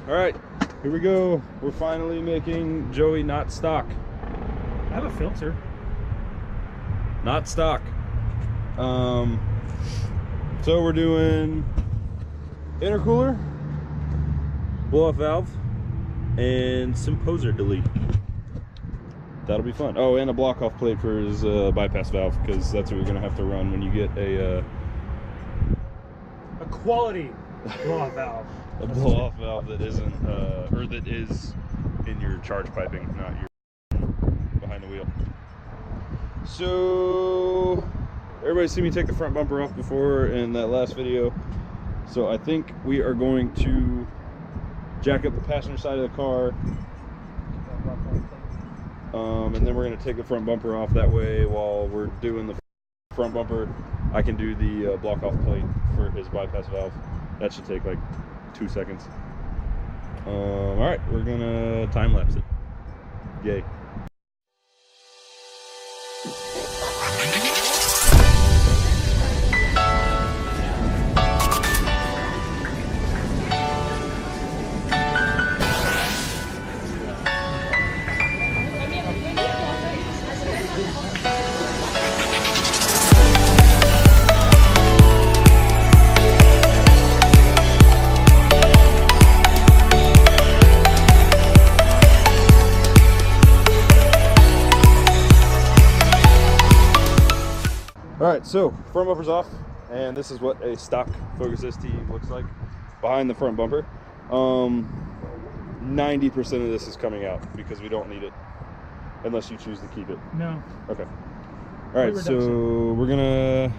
All right, here we go. We're finally making Joey not stock. I have a filter. Not stock. So we're doing intercooler, blow-off valve, and symposer delete. That'll be fun. Oh, and a block-off plate for his bypass valve, because that's what you're gonna have to run when you get a quality blow-off valve. A blow-off valve that isn't, or that is in your charge piping, not your behind the wheel. So, everybody see me take the front bumper off before in that last video. So I think we are going to jack up the passenger side of the car. And then we're going to take the front bumper off. That way, while we're doing the front bumper, I can do the block-off plate for his bypass valve. That should take like 2 seconds. All right, we're going to time-lapse it. Yay. Alright, so front bumper's off, and this is what a stock Focus ST looks like behind the front bumper. 90% of this is coming out because we don't need it unless you choose to keep it. No. Okay. Alright, so we're gonna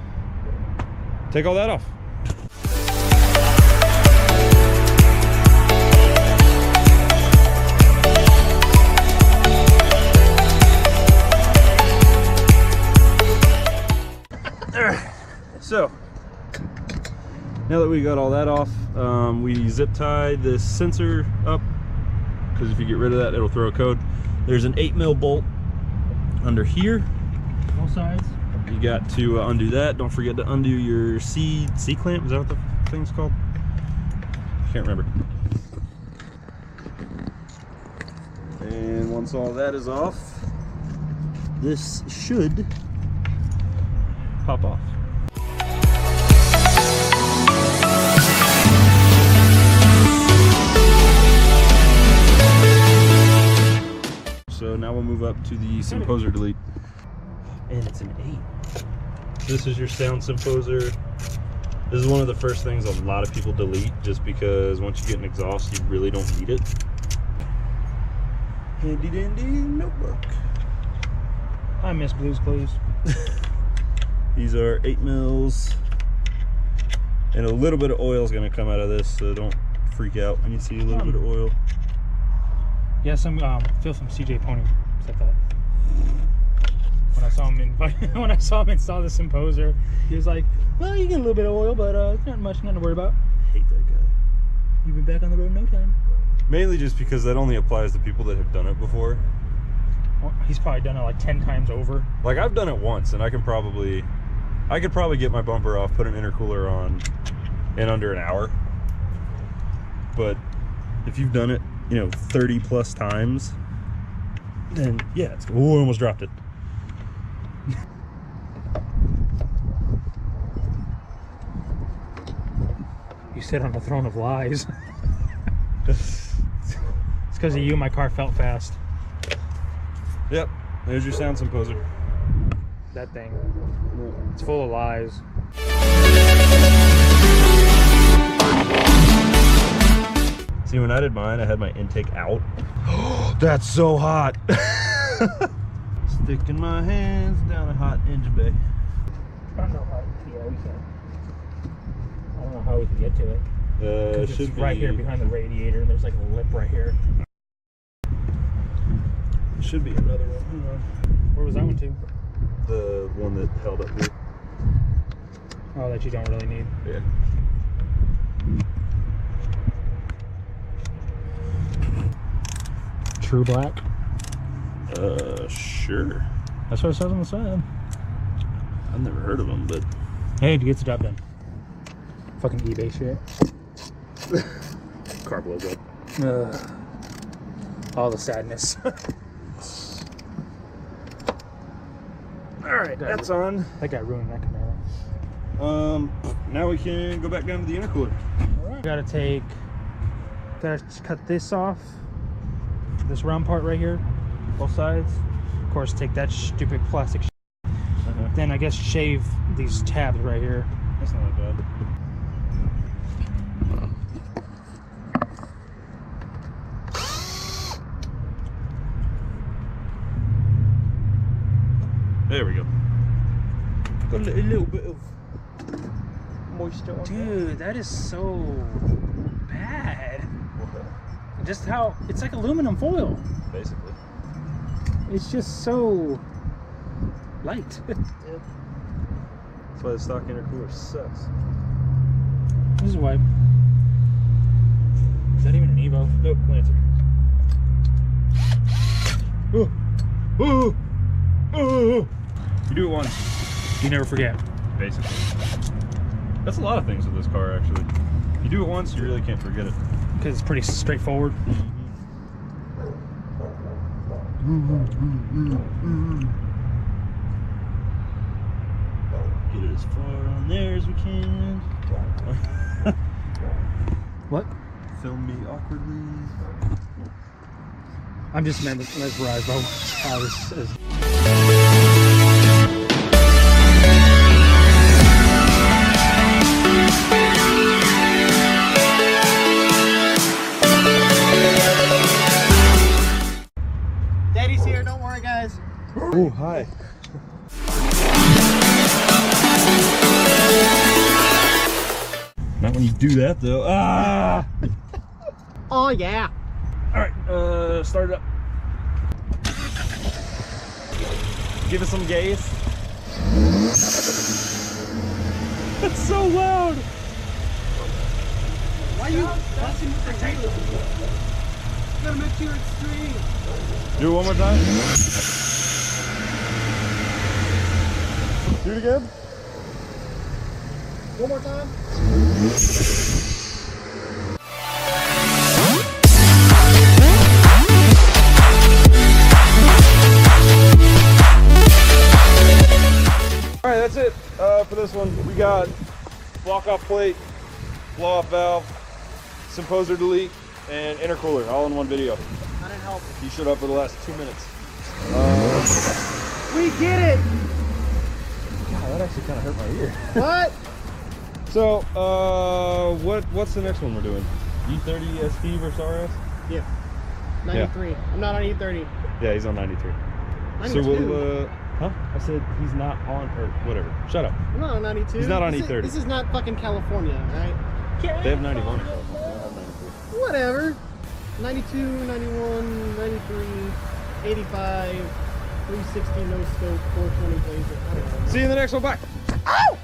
take all that off. So now that we got all that off, we zip tie this sensor up, because if you get rid of that, it'll throw a code. There's an 8mm bolt under here. Both sides. You got to undo that. Don't forget to undo your C clamp. Is that what the thing's called? Can't remember. And once all that is off, this should pop off. So now we'll move up to the symposer delete. And it's an 8. This is your sound symposer. This is one of the first things a lot of people delete, just because once you get an exhaust, you really don't need it. Handy dandy notebook. I miss Blue's Clues. These are 8mm, and a little bit of oil is going to come out of this, so don't freak out when you see a little bit of oil. Yeah, some Phil from CJ Pony said that. When I saw him install the symposer, he was like, "Well, you get a little bit of oil, but it's not much, nothing to worry about." I hate that guy. You've been back on the road in no time. Mainly just because that only applies to people that have done it before. Well, he's probably done it like 10 times over. Like, I've done it once, and I could probably get my bumper off, put an intercooler on in under an hour. But if you've done it, 30 plus times, then yeah, it's, oh, I almost dropped it. You sit on the throne of lies. It's because of you my car felt fast. Yep, there's your sound symposer. That thing, it's full of lies. See, when I did mine, I had my intake out. That's so hot. Sticking my hands down a hot engine bay. I don't know how. Yeah, we can. I don't know how we can get to it. It it's right here behind the radiator, and there's like a lip right here. Should be another one. Hang on. Where was that one to? The one that held up here. Oh, that you don't really need. Yeah. True Black? Sure. That's what it says on the side. I've never heard of them, but... Hey, it gets the job done. Fucking eBay shit. Carb logo. All the sadness. Alright, that's on. That guy ruined that Camaro. Now we can go back down to the intercooler. Alright. Gotta cut this off. This round part right here. Both sides. Of course, take that stupid plastic Then I guess shave these tabs right here. That's not bad. There we go. Got a little bit of moisture on there. Dude, that is so bad. Just how it's like aluminum foil. Basically. It's just so light. Yeah. That's why the stock intercooler sucks. This is why. Is that even an Evo? Nope, Lancer. You do it once, You never forget. basically. That's a lot of things with this car, actually. You do it once, you really can't forget it. Because it's pretty straightforward. Get it as far on there as we can. What? Film me awkwardly. I'm just mesmerized by how this is. Daddy's here, don't worry guys. Oh, hi. Not when you do that, though. Ah! Oh yeah. Alright, start it up. Give it some gas. That's so loud! Why are you fussing with the wheel? You gotta make sure it's straight. Do it one more time. Do it again. One more time. Alright, that's it for this one. We got block off plate, blow off valve, Simposer delete, and intercooler all in one video. I didn't help. You showed up for the last 2 minutes. We did it! God, that actually kind of hurt my ear. What? So, what's the next one we're doing? E30 ST versus RS? Yeah. 93. I'm not on E30. Yeah, he's on 93. 92. So we'll, huh? I said he's not on, or whatever. Shut up. I'm not on 92. He's not on This E30. This is not fucking California, alright? They have 91. They don't have 93. Whatever. 92, 91, 93, 85, 360 no scope, 420 blazer. I don't know. See you in the next one. Bye. Ow!